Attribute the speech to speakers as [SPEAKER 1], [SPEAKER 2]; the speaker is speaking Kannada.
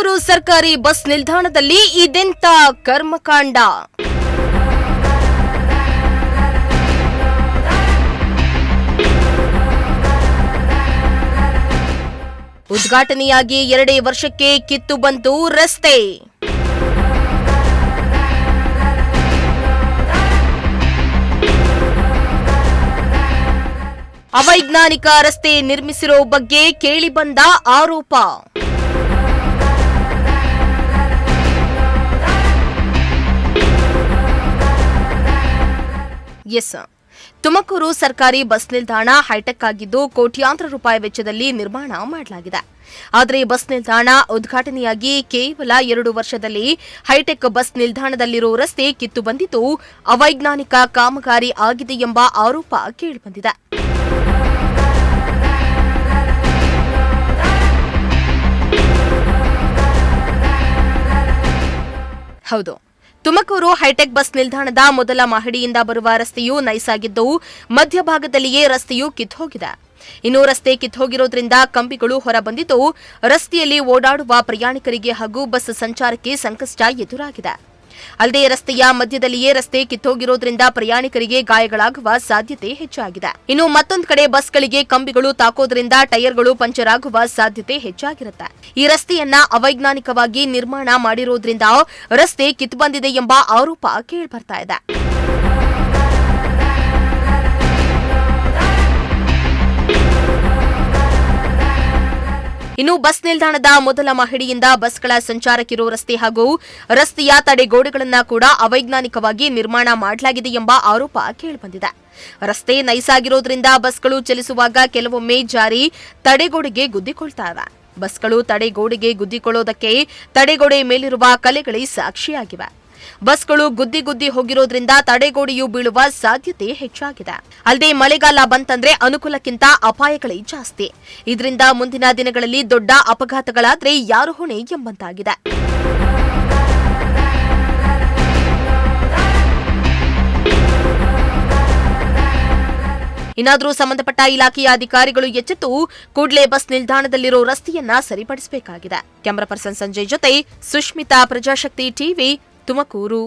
[SPEAKER 1] ತುಮಕೂರು ಸರ್ಕಾರಿ ಬಸ್ ನಿಲ್ದಾಣದಲ್ಲಿ ಇದೆಂತ ಕರ್ಮಕಾಂಡ. ಉದ್ಘಾಟನೆಯಾಗಿ 2 ವರ್ಷಕ್ಕೆ ಕಿತ್ತು ಬಂತು ರಸ್ತೆ. ಅವೈಜ್ಞಾನಿಕ ರಸ್ತೆ ನಿರ್ಮಿಸಿರೋ ಬಗ್ಗೆ ಕೇಳಿಬಂದ ಆರೋಪ. ತುಮಕೂರು ಸರ್ಕಾರಿ ಬಸ್ ನಿಲ್ದಾಣ ಹೈಟೆಕ್ ಆಗಿದ್ದು ಕೋಟ್ಯಾಂತರ ರೂಪಾಯಿ ವೆಚ್ಚದಲ್ಲಿ ನಿರ್ಮಾಣ ಮಾಡಲಾಗಿದೆ. ಆದರೆ ಬಸ್ ನಿಲ್ದಾಣ ಉದ್ಘಾಟನೆಯಾಗಿ ಕೇವಲ 2 ವರ್ಷದಲ್ಲಿ ಹೈಟೆಕ್ ಬಸ್ ನಿಲ್ದಾಣದಲ್ಲಿರೋ ರಸ್ತೆ ಕಿತ್ತು ಬಂದಿದ್ದು ಅವೈಜ್ಞಾನಿಕ ಕಾಮಗಾರಿ ಆಗಿದೆ ಎಂಬ ಆರೋಪ ಕೇಳಿಬಂದಿದೆ. ಹೌದು, ತುಮಕೂರು ಹೈಟೆಕ್ ಬಸ್ ನಿಲ್ದಾಣದ ಮೊದಲ ಮಹಡಿಯಿಂದ ಬರುವ ರಸ್ತೆಯು ನೈಸಾಗಿದ್ದು ಮಧ್ಯಭಾಗದಲ್ಲಿಯೇ ರಸ್ತೆಯು ಕಿತ್ತೋಗಿದೆ. ಇನ್ನು ರಸ್ತೆ ಕಿತ್ತೋಗಿರೋದ್ರಿಂದ ಕಂಬಿಗಳು ಹೊರಬಂದಿದ್ದು ರಸ್ತೆಯಲ್ಲಿ ಓಡಾಡುವ ಪ್ರಯಾಣಿಕರಿಗೆ ಹಾಗೂ ಬಸ್ ಸಂಚಾರಕ್ಕೆ ಸಂಕಷ್ಟ ಎದುರಾಗಿದೆ. ಅಲ್ಲದೆ ರಸ್ತೆಯ ಮಧ್ಯದಲ್ಲಿಯೇ ರಸ್ತೆ ಕಿತ್ತೋಗಿರೋದ್ರಿಂದ ಪ್ರಯಾಣಿಕರಿಗೆ ಗಾಯಗಳಾಗುವ ಸಾಧ್ಯತೆ ಹೆಚ್ಚಾಗಿದೆ. ಇನ್ನು ಮತ್ತೊಂದು ಕಡೆ ಬಸ್ಗಳಿಗೆ ಕಂಬಿಗಳು ತಾಕೋದ್ರಿಂದ ಟೈರ್ಗಳು ಪಂಚರ್ ಆಗುವ ಸಾಧ್ಯತೆ ಹೆಚ್ಚಾಗಿರುತ್ತೆ. ಈ ರಸ್ತೆಯನ್ನ ಅವೈಜ್ಞಾನಿಕವಾಗಿ ನಿರ್ಮಾಣ ಮಾಡಿರೋದ್ರಿಂದ ರಸ್ತೆ ಕಿತ್ತು ಬಂದಿದೆ ಎಂಬ ಆರೋಪ ಕೇಳಿಬರ್ತಾ ಇದೆ. ಇನ್ನು ಬಸ್ ನಿಲ್ದಾಣದ ಮೊದಲ ಮಹಡಿಯಿಂದ ಬಸ್ಗಳ ಸಂಚಾರಕ್ಕಿರೋ ರಸ್ತೆ ಹಾಗೂ ರಸ್ತೆಯ ತಡೆಗೋಡೆಗಳನ್ನು ಕೂಡ ಅವೈಜ್ಞಾನಿಕವಾಗಿ ನಿರ್ಮಾಣ ಮಾಡಲಾಗಿದೆ ಎಂಬ ಆರೋಪ ಕೇಳಿಬಂದಿದೆ. ರಸ್ತೆ ನೈಸಾಗಿರೋದ್ರಿಂದ ಬಸ್ಗಳು ಚಲಿಸುವಾಗ ಕೆಲವೊಮ್ಮೆ ಜಾರಿ ತಡೆಗೋಡೆಗೆ ಗುದ್ದಿಕೊಳ್ತಾವೆ. ಬಸ್ಗಳು ತಡೆಗೋಡೆಗೆ ಗುದ್ದಿಕೊಳ್ಳೋದಕ್ಕೆ ತಡೆಗೋಡೆ ಮೇಲಿರುವ ಕಲೆಗಳೇ ಸಾಕ್ಷಿಯಾಗಿವೆ. ಬಸ್ಗಳು ಗುದ್ದಿ ಹೋಗಿರೋದ್ರಿಂದ ತಡೆಗೋಡೆಯು ಬೀಳುವ ಸಾಧ್ಯತೆ ಹೆಚ್ಚಾಗಿದೆ. ಅಲ್ಲದೆ ಮಳೆಗಾಲ ಬಂತಂದ್ರೆ ಅನುಕೂಲಕ್ಕಿಂತ ಅಪಾಯಗಳೇ ಜಾಸ್ತಿ. ಇದರಿಂದ ಮುಂದಿನ ದಿನಗಳಲ್ಲಿ ದೊಡ್ಡ ಅಪಘಾತಗಳಾದ್ರೆ ಯಾರು ಹೊಣೆ ಎಂಬಂತಾಗಿದೆ. ಇನ್ನಾದರೂ ಸಂಬಂಧಪಟ್ಟ ಇಲಾಖೆಯ ಅಧಿಕಾರಿಗಳು ಎಚ್ಚೆತ್ತು ಕೂಡಲೇ ಬಸ್ ನಿಲ್ದಾಣದಲ್ಲಿರೋ ರಸ್ತೆಯನ್ನ ಸರಿಪಡಿಸಬೇಕಾಗಿದೆ. ಕ್ಯಾಮರಾ ಪರ್ಸನ್ ಸಂಜಯ್ ಜೊತೆ ಸುಷ್ಮಿತಾ, ಪ್ರಜಾಶಕ್ತಿ ಟಿವಿ, ತುಮಕೂರು.